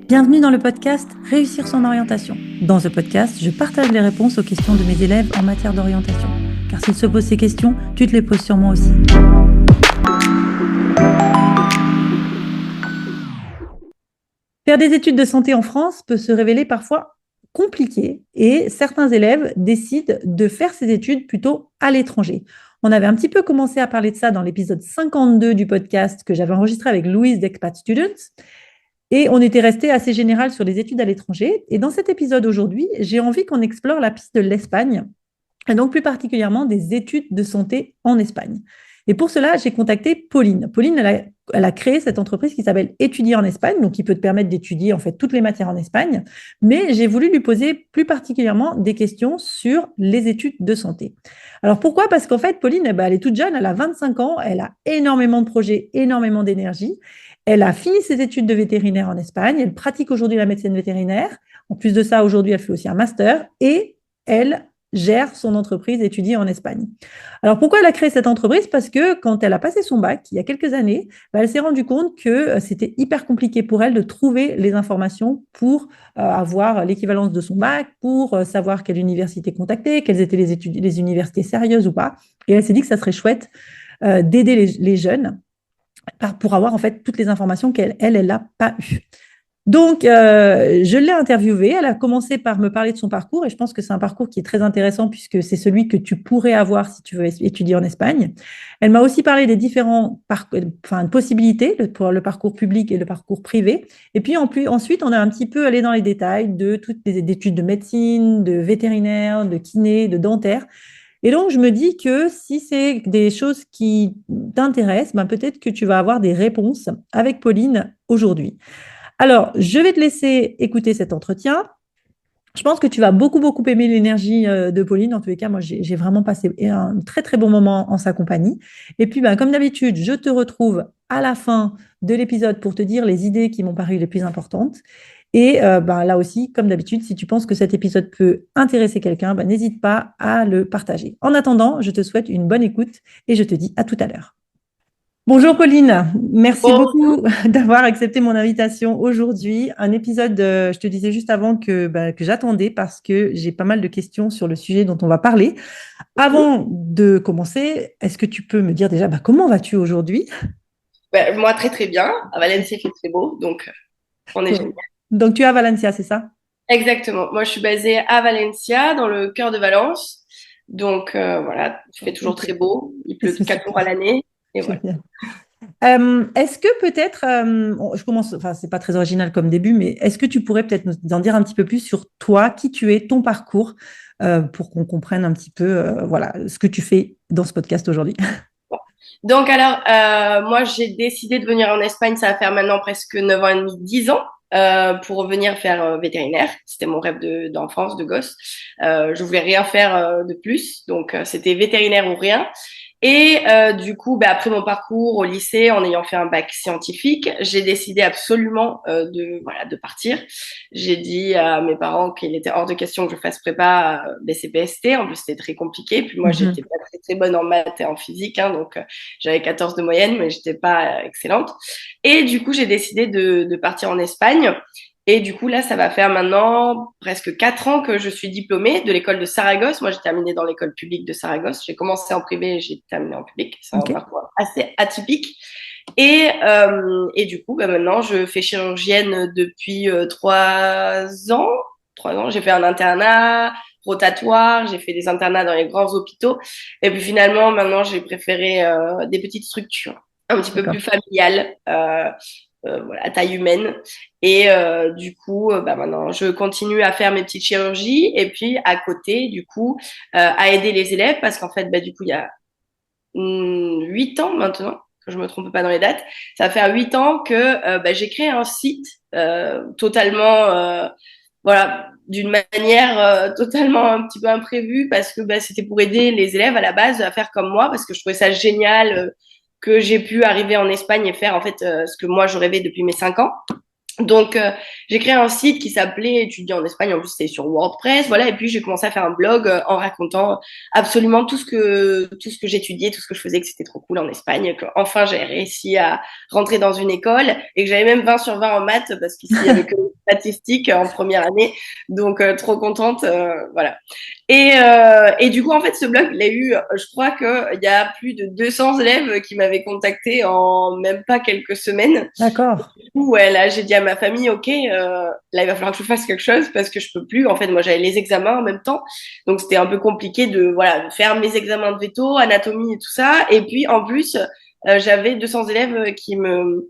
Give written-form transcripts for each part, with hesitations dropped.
Bienvenue dans le podcast Réussir son orientation. Dans ce podcast, je partage les réponses aux questions de mes élèves en matière d'orientation. Car s'ils se posent ces questions, tu te les poses sûrement aussi. Faire des études de santé en France peut se révéler parfois compliqué et certains élèves décident de faire ces études plutôt à l'étranger. On avait un petit peu commencé à parler de ça dans l'épisode 52 du podcast que j'avais enregistré avec Louise d'Expat Students. Et on était resté assez général sur les études à l'étranger. Et dans cet épisode aujourd'hui, j'ai envie qu'on explore la piste de l'Espagne, et donc plus particulièrement des études de santé en Espagne. Et pour cela, j'ai contacté Pauline. Pauline, elle a créé cette entreprise qui s'appelle Étudier en Espagne, donc qui peut te permettre d'étudier en fait toutes les matières en Espagne. Mais j'ai voulu lui poser plus particulièrement des questions sur les études de santé. Alors pourquoi? Parce qu'en fait, Pauline, elle est toute jeune, elle a 25 ans, elle a énormément de projets, énormément d'énergie. Elle a fini ses études de vétérinaire en Espagne. Elle pratique aujourd'hui la médecine vétérinaire. En plus de ça, aujourd'hui, elle fait aussi un master et elle gère son entreprise Étudier en Espagne. Alors, pourquoi elle a créé cette entreprise? Parce que quand elle a passé son bac, il y a quelques années, elle s'est rendue compte que c'était hyper compliqué pour elle de trouver les informations pour avoir l'équivalence de son bac, pour savoir quelle université contacter, quelles étaient les universités sérieuses ou pas. Et elle s'est dit que ça serait chouette d'aider les jeunes pour avoir en fait toutes les informations qu'elle n'a pas eues. Donc, je l'ai interviewée. Elle a commencé par me parler de son parcours et je pense que c'est un parcours qui est très intéressant puisque c'est celui que tu pourrais avoir si tu veux étudier en Espagne. Elle m'a aussi parlé des différents possibilités pour le parcours public et le parcours privé. Et puis, ensuite, on a un petit peu allé dans les détails de toutes les études de médecine, de vétérinaire, de kiné, de dentaire. Et donc, je me dis que si c'est des choses qui t'intéressent, peut-être que tu vas avoir des réponses avec Pauline aujourd'hui. Alors, je vais te laisser écouter cet entretien. Je pense que tu vas beaucoup, beaucoup aimer l'énergie de Pauline. En tous les cas, moi, j'ai vraiment passé un très, très bon moment en sa compagnie. Et puis, comme d'habitude, je te retrouve à la fin de l'épisode pour te dire les idées qui m'ont paru les plus importantes. Et là aussi, comme d'habitude, si tu penses que cet épisode peut intéresser quelqu'un, n'hésite pas à le partager. En attendant, je te souhaite une bonne écoute et je te dis à tout à l'heure. Bonjour Pauline, merci Bon, beaucoup d'avoir accepté mon invitation aujourd'hui. Un épisode, je te disais juste avant que j'attendais parce que j'ai pas mal de questions sur le sujet dont on va parler. Avant de commencer, est-ce que tu peux me dire déjà comment vas-tu aujourd'hui? moi très très bien. À Valencia, il fait très beau, donc on est génial. Donc tu es à Valencia, c'est ça? Exactement. Moi, je suis basée à Valencia, dans le cœur de Valence. Donc voilà, il fait toujours Ok, très beau. Il pleut c'est 4 jours à super. l'année. Et voilà. Génial. Est-ce que peut-être, je commence, enfin, c'est pas très original comme début, mais est-ce que tu pourrais peut-être nous en dire un petit peu plus sur toi, qui tu es, ton parcours, pour qu'on comprenne un petit peu, voilà, ce que tu fais dans ce podcast aujourd'hui. Donc alors, moi, j'ai décidé de venir en Espagne. Ça va faire maintenant presque 9 ans et demi, 10 ans. Pour venir faire vétérinaire. C'était mon rêve d'enfance, de gosse. Je voulais rien faire de plus. Donc, c'était vétérinaire ou rien. Et du coup, après mon parcours au lycée, en ayant fait un bac scientifique, j'ai décidé absolument de partir. J'ai dit à mes parents qu'il était hors de question que je fasse prépa BCPST. En plus, c'était très compliqué. Puis moi, j'étais Mhm. pas très très bonne en maths et en physique, hein, donc j'avais 14 de moyenne, mais j'étais pas excellente. Et du coup, j'ai décidé de partir en Espagne. Et du coup, là, ça va faire maintenant presque 4 ans que je suis diplômée de l'école de Saragosse. Moi, j'ai terminé dans l'école publique de Saragosse. J'ai commencé en privé et j'ai terminé en public. C'est un Ok. parcours assez atypique. Et du coup, maintenant, je fais chirurgienne depuis 3 ans. 3 ans, j'ai fait un internat rotatoire, j'ai fait des internats dans les grands hôpitaux. Et puis finalement, maintenant, j'ai préféré des petites structures, un petit peu plus D'accord. familiales. Voilà, à taille humaine. Et du coup, maintenant, je continue à faire mes petites chirurgies et puis à côté, du coup, à aider les élèves parce qu'en fait, du coup, il y a 8 ans maintenant, que je me trompe pas dans les dates, ça va faire 8 ans que j'ai créé un site totalement, voilà, d'une manière totalement un petit peu imprévue parce que c'était pour aider les élèves à la base à faire comme moi parce que je trouvais ça génial que j'ai pu arriver en Espagne et faire en fait ce que moi je rêvais depuis mes 5 ans. Donc, j'ai créé un site qui s'appelait Étudier en Espagne. En plus, c'était sur WordPress, voilà. Et puis, j'ai commencé à faire un blog en racontant absolument tout ce que j'étudiais, tout ce que je faisais, que c'était trop cool en Espagne, que enfin j'avais réussi à rentrer dans une école et que j'avais même 20 sur 20 en maths parce qu'ici, il y avait que statistiques en première année. Donc, trop contente. Voilà. Et du coup, en fait, ce blog, il a eu, je crois qu'il y a plus de 200 élèves qui m'avaient contacté en même pas quelques semaines. D'accord. Du coup, ouais, là, j'ai dit à ma famille, OK, là, il va falloir que je fasse quelque chose parce que je peux plus. En fait, moi, j'avais les examens en même temps. Donc, c'était un peu compliqué voilà, de faire mes examens de veto, anatomie et tout ça. Et puis, en plus, j'avais 200 élèves qui me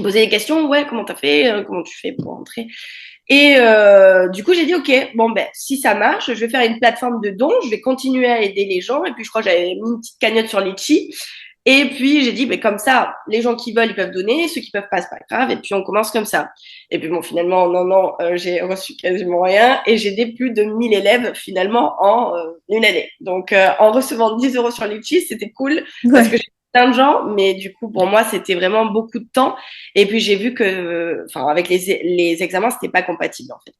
posaient des questions. Ouais, comment t'as fait? Comment tu fais pour entrer? Et du coup, j'ai dit, OK, bon, ben, si ça marche, je vais faire une plateforme de dons, je vais continuer à aider les gens. Et puis, je crois que j'avais mis une petite cagnotte sur Litchi. Et puis, j'ai dit, ben, comme ça, les gens qui veulent, ils peuvent donner, ceux qui peuvent pas, c'est pas grave. Et puis, on commence comme ça. Et puis, bon, finalement, non, j'ai reçu quasiment rien. Et j'ai aidé plus de 1000 élèves, finalement, en une année. Donc, en recevant 10 euros sur Litchi, c'était cool parce que Ouais. j'ai plein de gens. Mais du coup, pour moi, c'était vraiment beaucoup de temps. Et puis j'ai vu que, enfin, avec les examens, c'était pas compatible en fait.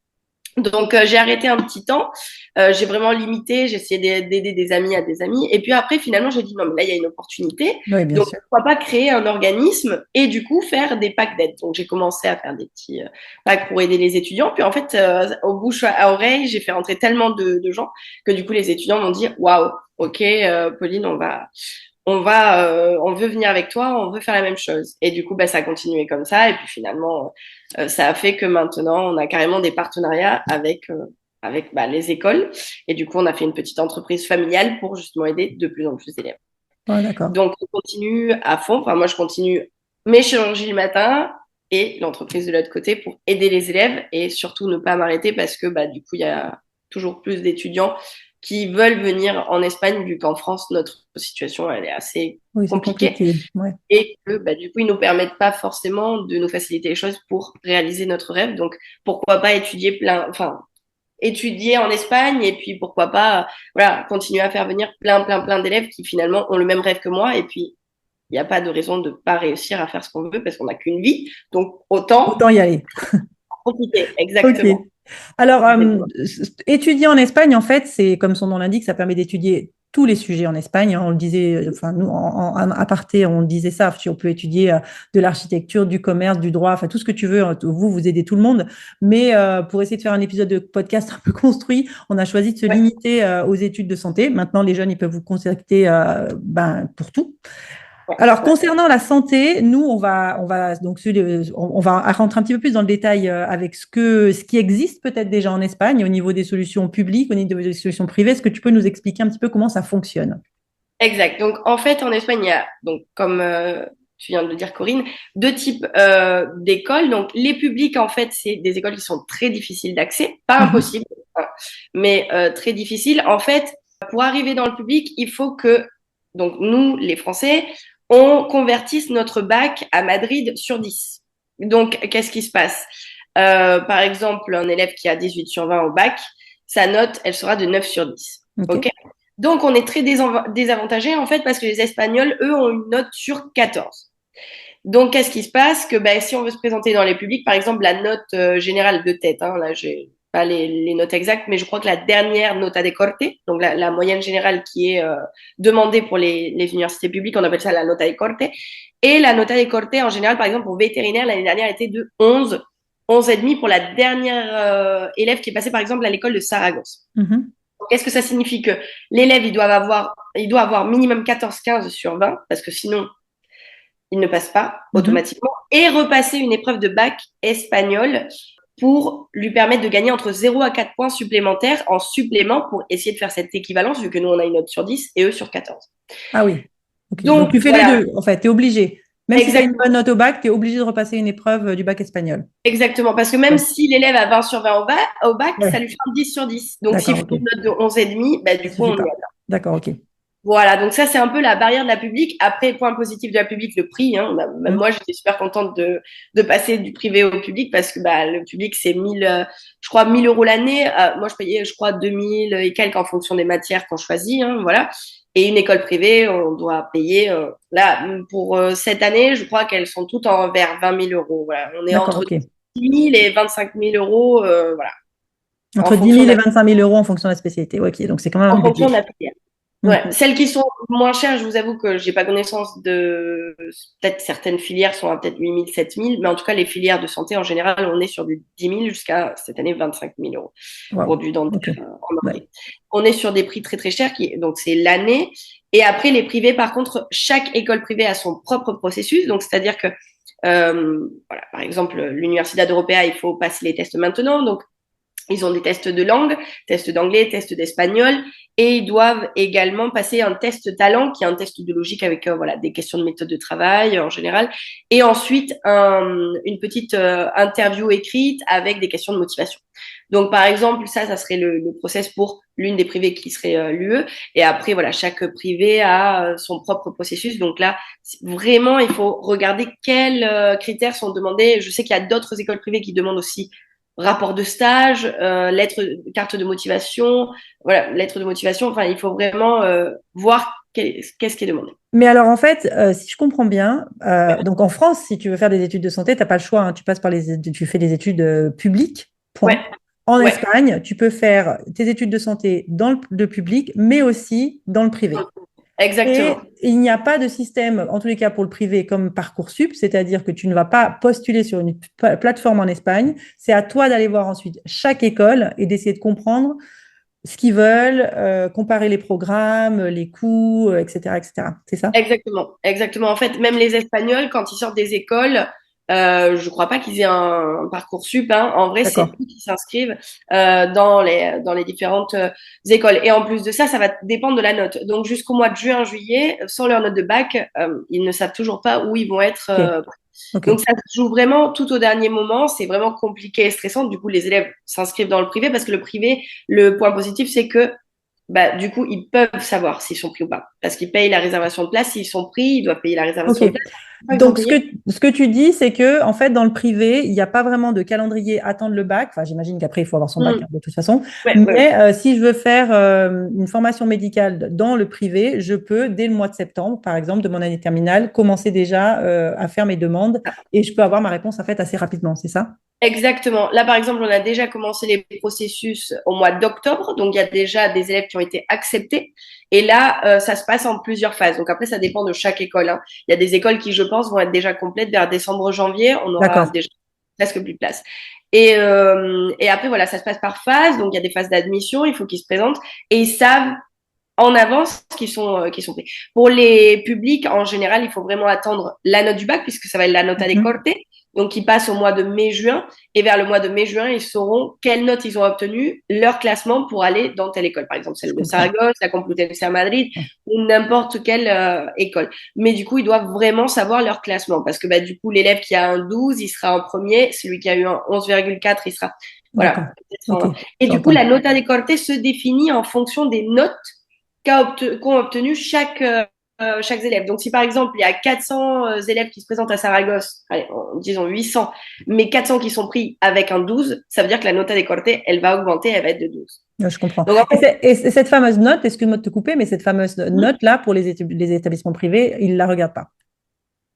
Donc j'ai arrêté un petit temps, j'ai vraiment limité, j'ai essayé d'aider des amis à des amis, et puis après finalement j'ai dit non mais là il y a une opportunité, Oui, bien donc sûr. pourquoi pas créer un organisme et du coup faire des packs d'aide. Donc j'ai commencé à faire des petits packs pour aider les étudiants, puis en fait au bouche à oreille j'ai fait rentrer tellement de gens que du coup les étudiants m'ont dit waouh, ok Pauline on veut venir avec toi, on veut faire la même chose. Et du coup, bah, ça a continué comme ça. Et puis finalement, ça a fait que maintenant, on a carrément des partenariats avec bah, les écoles. Et du coup, on a fait une petite entreprise familiale pour justement aider de plus en plus d'élèves. Ouais, d'accord. Donc, on continue à fond. Enfin, moi, je continue mes chirurgies le matin et l'entreprise de l'autre côté pour aider les élèves et surtout ne pas m'arrêter parce que bah, du coup, il y a toujours plus d'étudiants qui veulent venir en Espagne vu qu'en France, notre situation, elle est assez Oui, c'est compliquée compliqué. Ouais. et que bah, du coup, ils nous permettent pas forcément de nous faciliter les choses pour réaliser notre rêve. Donc, pourquoi pas étudier en Espagne et puis pourquoi pas, voilà, continuer à faire venir plein d'élèves qui finalement ont le même rêve que moi et puis il n'y a pas de raison de pas réussir à faire ce qu'on veut parce qu'on n'a qu'une vie. Donc, autant Autant y aller. profiter. Ok. Exactement. Alors, Exactement. étudier en Espagne, en fait, c'est comme son nom l'indique, ça permet d'étudier tous les sujets en Espagne, hein. On le disait, enfin, nous, en aparté, on disait ça. Si on peut étudier de l'architecture, du commerce, du droit, enfin, tout ce que tu veux. Hein. Vous aidez tout le monde. Mais pour essayer de faire un épisode de podcast un peu construit, on a choisi de se Ouais. limiter aux études de santé. Maintenant, les jeunes, ils peuvent vous contacter pour tout. Ouais. Alors, Ouais. concernant la santé, nous, on va rentrer un petit peu plus dans le détail avec ce qui existe peut-être déjà en Espagne au niveau des solutions publiques, au niveau des solutions privées. Est-ce que tu peux nous expliquer un petit peu comment ça fonctionne? Exact. Donc, en fait, en Espagne, il y a, donc, comme tu viens de le dire, Corinne, deux types d'écoles. Donc, les publiques, en fait, c'est des écoles qui sont très difficiles d'accès, pas Mhm. impossibles, hein, mais très difficiles. En fait, pour arriver dans le public, il faut que, donc, nous, les Français, on convertisse notre bac à Madrid sur 10. Donc, qu'est-ce qui se passe? Par exemple, un élève qui a 18 sur 20 au bac, sa note, elle sera de 9 sur 10. Ok. OK? Donc, on est très désavantagés, en fait, parce que les Espagnols, eux, ont une note sur 14. Donc, qu'est-ce qui se passe? Que ben, si on veut se présenter dans les publics, par exemple, la note générale de tête, hein, là, j'ai pas les notes exactes, mais je crois que la dernière nota de corte, donc la moyenne générale qui est demandée pour les universités publiques, on appelle ça la nota de corte. Et la nota de corte, en général, par exemple, pour vétérinaire, l'année dernière, était de 11, 11,5 pour la dernière élève qui est passée, par exemple, à l'école de Saragosse. Mhm. Qu'est-ce que ça signifie? Que l'élève, il doit avoir minimum 14-15 sur 20, parce que sinon, il ne passe pas Mhm. automatiquement, et repasser une épreuve de bac espagnol pour lui permettre de gagner entre 0 à 4 points supplémentaires en supplément pour essayer de faire cette équivalence, vu que nous, on a une note sur 10 et eux sur 14. Ah oui. Ok. Donc, Donc, tu fais les voilà, deux. En fait, tu es obligé. Même si tu as une bonne exactement. note au bac, tu es obligé de repasser une épreuve du bac espagnol. Exactement, parce que même Ouais. si l'élève a 20 sur 20 au bac, ça Ouais. lui fait un 10 sur 10. Donc, s'il D'accord, fait ok. une note de 11,5, bah, Ça du coup, suffit on pas. est. D'accord, ok. Voilà, donc ça, c'est un peu la barrière de la publique. Après, point positif de la publique, le prix. Hein. Bah, même Mhm. moi, j'étais super contente de passer du privé au public parce que bah, le public, c'est 1000, je crois, 1000 euros l'année. Moi, je payais, je crois, 2000 et quelques en fonction des matières qu'on choisit. Hein, voilà. Et une école privée, on doit payer. Là, pour cette année, je crois qu'elles sont toutes vers 20 000 euros. Voilà. On est D'accord, entre ok. 10 000 et 25 000 euros, voilà, en Entre 10 fonction 000 de et la, 25 000 euros en fonction de la spécialité. Ouais, ok, donc c'est quand même un en budget. fonction de la filière. Ouais, Ok. celles qui sont moins chères, je vous avoue que j'ai pas connaissance de, peut-être certaines filières sont à peut-être 8 000, 7 000, mais en tout cas, les filières de santé, en général, on est sur du 10 000 jusqu'à cette année 25 000 € pour Waouh. du Ok. dentaire en Ouais. anglais. On est sur des prix très très chers, donc c'est l'année. Et après, les privés, par contre, chaque école privée a son propre processus. Donc, c'est-à-dire que, voilà, par exemple, l'Universidad Europea, il faut passer les tests maintenant. Donc, ils ont des tests de langue, tests d'anglais, tests d'espagnol, et ils doivent également passer un test talent, qui est un test de logique avec voilà des questions de méthode de travail en général, et ensuite une petite interview écrite avec des questions de motivation. Donc par exemple, ça serait le process pour l'une des privées qui serait l'UE, et après voilà chaque privé a son propre processus. Donc là, vraiment, il faut regarder quels critères sont demandés. Je sais qu'il y a d'autres écoles privées qui demandent aussi rapport de stage, carte de motivation, voilà, lettre de motivation. Enfin, il faut vraiment voir qu'est-ce qui est demandé. Mais alors, en fait, si je comprends bien, donc en France, si tu veux faire des études de santé, tu n'as pas le choix, hein, tu passes par tu fais des études publiques, Ouais, point. En ouais, Espagne, tu peux faire tes études de santé dans le public, mais aussi dans le privé. Et exactement. il n'y a pas de système, en tous les cas pour le privé, comme Parcoursup, c'est-à-dire que tu ne vas pas postuler sur une plateforme en Espagne. C'est à toi d'aller voir ensuite chaque école et d'essayer de comprendre ce qu'ils veulent, comparer les programmes, les coûts, etc., etc. C'est ça? Exactement, exactement. En fait, même les Espagnols, quand ils sortent des écoles, je crois pas qu'ils aient un Parcoursup, hein. En vrai, c'est D'accord. eux qui s'inscrivent dans les différentes écoles. Et en plus de ça, ça va dépendre de la note. Donc jusqu'au mois de juin, juillet, sans leur note de bac, ils ne savent toujours pas où ils vont être. Ok. Ok. Donc ça se joue vraiment tout au dernier moment. C'est vraiment compliqué et stressant. Du coup, les élèves s'inscrivent dans le privé parce que le privé, le point positif, c'est que bah, du coup, ils peuvent savoir s'ils sont pris ou pas. Parce qu'ils payent la réservation de place. S'ils sont pris, ils doivent payer la Ok. réservation de place. Ils sont Donc, payés. ce que tu dis, c'est que, en fait, dans le privé, il n'y a pas vraiment de calendrier attendre le bac. Enfin, j'imagine qu'après, il faut avoir son bac, hein, de toute façon. Ouais, ouais, ouais. Mais si je veux faire une formation médicale dans le privé, je peux, dès le mois de septembre, par exemple, de mon année terminale, commencer déjà à faire mes demandes et je peux avoir ma réponse, en fait, assez rapidement. C'est ça? Exactement. Là, par exemple, on a déjà commencé les processus au mois d'octobre. Donc, il y a déjà des élèves qui ont été acceptés. Et là, ça se passe en plusieurs phases. Donc, après, ça dépend de chaque école, hein. Il y a des écoles qui, je pense, vont être déjà complètes vers décembre, janvier. On aura D'accord. déjà presque plus de place. Et après, voilà, ça se passe par phase. Donc, il y a des phases d'admission. Il faut qu'ils se présentent. Et ils savent en avance qui sont pris. Pour les publics, en général, il faut vraiment attendre la note du bac, puisque ça va être la nota de Mhm. corte. Donc, qui passe au mois de mai-juin. Et vers le mois de mai-juin, ils sauront quelles notes ils ont obtenues, leur classement pour aller dans telle école. Par exemple, Je celle de comprends. Saragosse, la Complutense à Madrid, Ouais. ou n'importe quelle école. Mais du coup, ils doivent vraiment savoir leur classement. Parce que, bah, du coup, l'élève qui a un 12, il sera en premier. Celui qui a eu un 11,4, il sera, D'accord. voilà. Ok. Et du coup, J'entends. la nota de corte se définit en fonction des notes qu'ont obtenu chaque élève. Donc, si par exemple, il y a 400 élèves qui se présentent à Saragosse, allez, disons 800, mais 400 qui sont pris avec un 12, ça veut dire que la nota de corte, elle va augmenter, elle va être de 12. Je comprends. Donc, en fait, Et cette fameuse note, excuse-moi de te couper, mais cette fameuse note-là, pour les établissements privés, ils ne la regardent pas.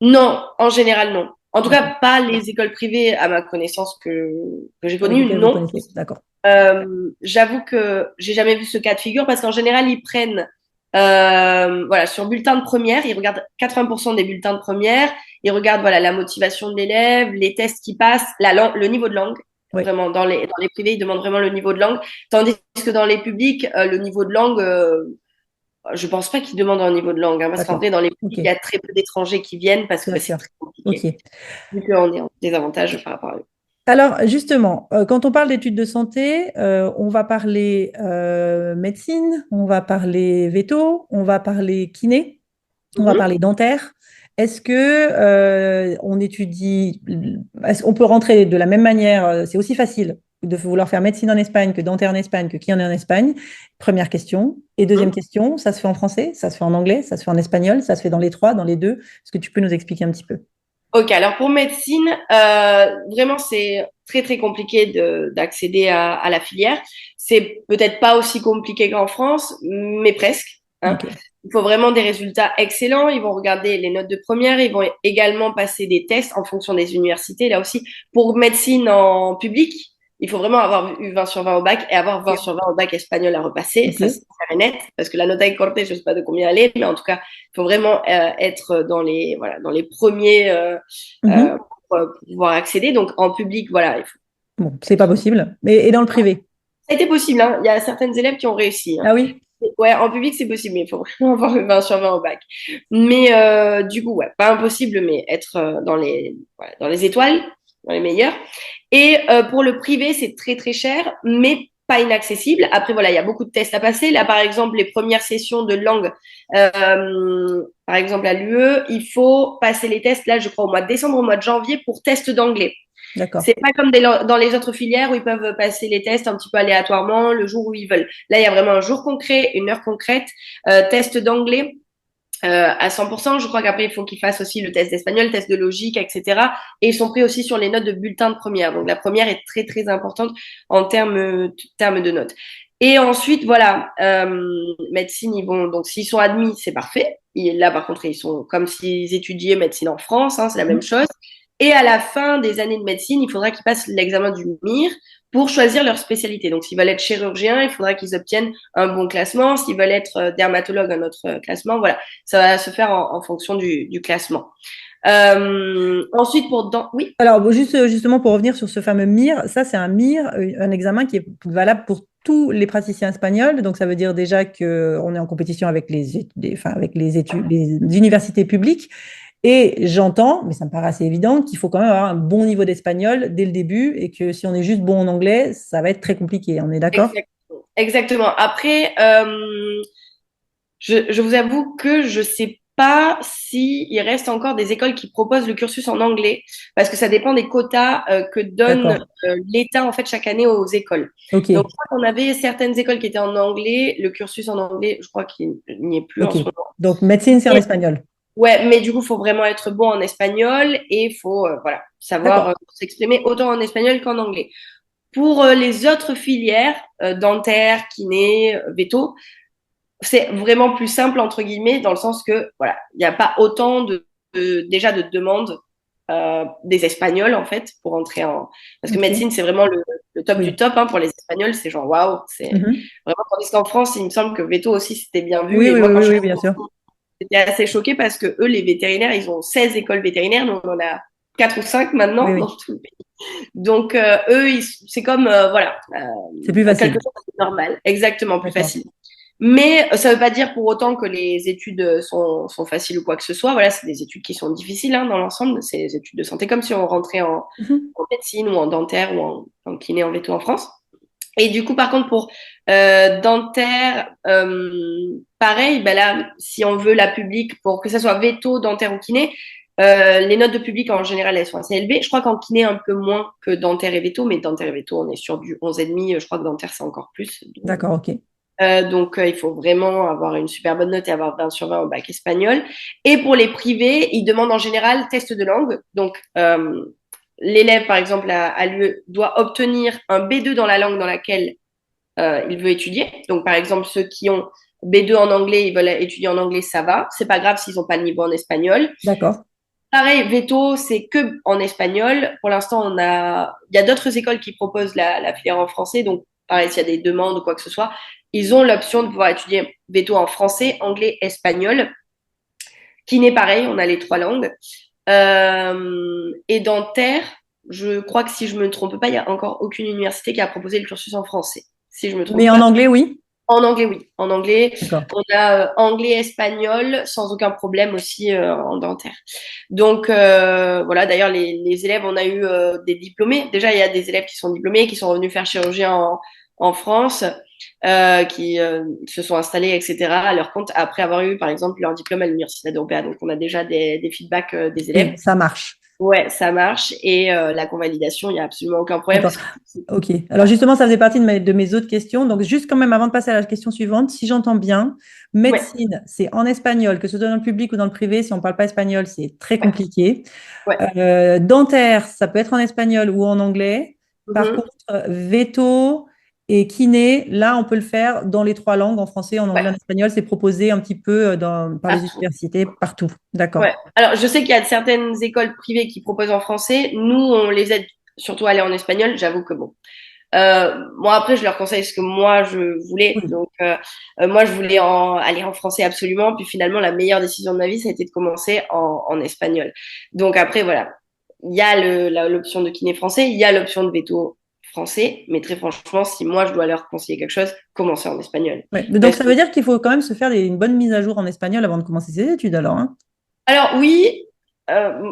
non, en général, non. En tout D'accord. cas, pas les écoles privées, à ma connaissance, que j'ai Avec connues, lesquels vous non. connaissez. D'accord. J'avoue que j'ai jamais vu ce cas de figure parce qu'en général, ils prennent, voilà, sur bulletin de première, ils regardent 80% des bulletins de première, ils regardent, voilà, la motivation de l'élève, les tests qui passent, la langue, le niveau de langue. Oui. Vraiment, dans les privés, ils demandent vraiment le niveau de langue. Tandis que dans les publics, le niveau de langue, je pense pas qu'ils demandent un niveau de langue, hein, parce qu'en D'accord. vrai, dans les OK. publics, il y a très peu d'étrangers qui viennent parce que Bien bah, c'est sûr. très OK. compliqué. Vu qu'on est en désavantage par rapport à eux. Alors, justement, quand on parle d'études de santé, on va parler médecine, on va parler veto, on va parler kiné, on va Mhm. parler dentaire. Est-ce que on étudie, on peut rentrer de la même manière, c'est aussi facile de vouloir faire médecine en Espagne que dentaire en Espagne que qui en est en Espagne? Première question. Et deuxième Mhm. question, ça se fait en français, ça se fait en anglais, ça se fait en espagnol, ça se fait dans les trois, dans les deux. Est-ce que tu peux nous expliquer un petit peu? Ok, alors pour médecine, vraiment c'est très très compliqué d'accéder à la filière. C'est peut-être pas aussi compliqué qu'en France, mais presque, hein. Ok. Il faut vraiment des résultats excellents. Ils vont regarder les notes de première. Ils vont également passer des tests en fonction des universités. Là aussi, pour médecine en public, Il faut vraiment avoir eu 20 sur 20 au bac et avoir 20 Ok. sur 20 au bac espagnol à repasser. Ok. Ça, c'est clair et net. Parce que la nota corte, je ne sais pas de combien elle est, mais en tout cas, il faut vraiment être voilà, dans les premiers Mhm. pour pouvoir accéder. Donc, en public, voilà. Bon, c'est pas possible. Et dans le privé? Ça a été possible, hein. Il y a certaines élèves qui ont réussi, hein. Ah oui? Ouais, en public, c'est possible, mais il faut vraiment avoir le 20 sur 20 au bac. Mais du coup, ouais, pas impossible, mais être dans les étoiles, dans les meilleurs. Et pour le privé, c'est très très cher, mais pas inaccessible. Après, voilà, il y a beaucoup de tests à passer. Là, par exemple, les premières sessions de langue, par exemple à l'UE, il faut passer les tests, là, je crois, au mois de décembre, au mois de janvier, pour test d'anglais. D'accord. C'est pas comme dans les autres filières où ils peuvent passer les tests un petit peu aléatoirement le jour où ils veulent. Là, il y a vraiment un jour concret, une heure concrète, test d'anglais à 100%. Je crois qu'après, il faut qu'ils fassent aussi le test d'espagnol, le test de logique, etc. Et ils sont pris aussi sur les notes de bulletin de première. Donc, la première est très, très importante en termes de notes. Et ensuite, voilà, médecine, ils vont, donc s'ils sont admis, c'est parfait. Là, par contre, ils sont comme s'ils étudiaient médecine en France, hein, c'est la même Mhm. chose. Et à la fin des années de médecine, il faudra qu'ils passent l'examen du MIR pour choisir leur spécialité. Donc, s'ils veulent être chirurgiens, il faudra qu'ils obtiennent un bon classement. S'ils veulent être dermatologue, un autre classement. Voilà, ça va se faire en fonction du classement. Ensuite, oui, Alors, bon, justement, pour revenir sur ce fameux MIR, ça, c'est un MIR, un examen qui est valable pour tous les praticiens espagnols. Donc, ça veut dire déjà qu'on est en compétition avec enfin, avec les universités publiques. Et j'entends, mais ça me paraît assez évident, qu'il faut quand même avoir un bon niveau d'espagnol dès le début et que si on est juste bon en anglais, ça va être très compliqué. On est d'accord? exactement. Après, je vous avoue que je sais pas s'il reste encore des écoles qui proposent le cursus en anglais, parce que ça dépend des quotas que donne D'accord. l'État en fait chaque année aux écoles. Donc, OK. je crois qu'on avait certaines écoles qui étaient en anglais, le cursus en anglais, je crois qu'il n'y est plus en OK. ce moment. Donc, médecine, c'est en Mais, espagnol. ouais, mais du coup, il faut vraiment être bon en espagnol et il faut voilà, savoir D'accord. s'exprimer autant en espagnol qu'en anglais. Pour les autres filières, dentaire, kiné, veto, c'est vraiment plus simple entre guillemets dans le sens que voilà, il n'y a pas autant déjà de demandes des Espagnols en fait pour entrer en parce que OK. médecine c'est vraiment le top du Oui. top hein, pour les Espagnols, c'est genre waouh, c'est Mhm. vraiment tandis qu'en France il me semble que veto aussi c'était bien vu Oui, et oui, moi oui, quand oui, je suis oui, bien sûr. j'étais assez choquée parce que eux les vétérinaires ils ont 16 écoles vétérinaires, nous on en a 4 ou 5 Oui, maintenant dans oui. tout le pays. Donc eux c'est comme voilà C'est plus quelque facile. chose de normal, exactement plus D'accord. facile. Mais ça ne veut pas dire pour autant que les études sont faciles ou quoi que ce soit. Voilà, c'est des études qui sont difficiles hein, dans l'ensemble. C'est des études de santé, comme si on rentrait Mhm. en médecine ou en dentaire ou en kiné, en veto en France. Et du coup, par contre, pour dentaire, pareil, ben là, si on veut la publique, pour que ça soit veto, dentaire ou kiné, les notes de public en général, elles sont assez élevées. Je crois qu'en kiné, un peu moins que dentaire et veto, mais dentaire et veto, on est sur du 11,5. Je crois que dentaire, c'est encore plus. D'accord, OK. Donc, il faut vraiment avoir une super bonne note et avoir 20 sur 20 au bac espagnol. Et pour les privés, ils demandent en général test de langue. Donc, l'élève, par exemple, à l'UE, doit obtenir un B2 dans la langue dans laquelle il veut étudier. Donc, par exemple, ceux qui ont B2 en anglais, ils veulent étudier en anglais, ça va. C'est pas grave s'ils n'ont pas le niveau en espagnol. D'accord. Pareil, veto, c'est que en espagnol. Pour l'instant, il y a d'autres écoles qui proposent la filière en français. Donc, pareil, s'il y a des demandes ou quoi que ce soit, ils ont l'option de pouvoir étudier veto en français, anglais, espagnol. Qui n'est pareil, on a les trois langues. Et dentaire, je crois que si je me trompe pas, il y a encore aucune université qui a proposé le cursus en français. Si je me Mais trompe en pas. anglais, oui. En anglais, oui. En anglais, D'accord. on a anglais, espagnol, sans aucun problème aussi en dentaire. Donc voilà. D'ailleurs, les élèves, on a eu des diplômés. Déjà, il y a des élèves qui sont diplômés, qui sont revenus faire chirurgien en France, qui se sont installés, etc. à leur compte après avoir eu, par exemple, leur diplôme à l'université d'Européa. Donc, on a déjà des feedbacks des élèves. Oui, ça marche. Ouais, ça marche. Et la convalidation, il n'y a absolument aucun problème. D'accord. OK. Alors justement, ça faisait partie de mes autres questions. Donc juste quand même, avant de passer à la question suivante, si j'entends bien, Ouais, médecine, c'est en espagnol, que ce soit dans le public ou dans le privé. Si on ne parle pas espagnol, c'est très ouais, compliqué. ouais. Dentaire, ça peut être en espagnol ou en anglais. Par Mhm. contre, veto et kiné, là, on peut le faire dans les trois langues, en français, en anglais, Ouais, en espagnol. C'est proposé un petit peu par les partout. universités, partout. D'accord. Ouais. Alors, je sais qu'il y a certaines écoles privées qui proposent en français. Nous, on les aide surtout à aller en espagnol. J'avoue que bon. Moi après je leur conseille ce que moi je voulais. Oui. Donc moi je voulais aller en français absolument. Puis finalement la meilleure décision de ma vie ça a été de commencer en espagnol. Donc après voilà, il y a l'option de kiné français, il y a l'option de veto français. Mais très franchement, si moi je dois leur conseiller quelque chose, commencer en espagnol. Ouais. Donc, Parce ça que veut dire qu'il faut quand même se faire une bonne mise à jour en espagnol avant de commencer ses études, alors, hein? alors oui,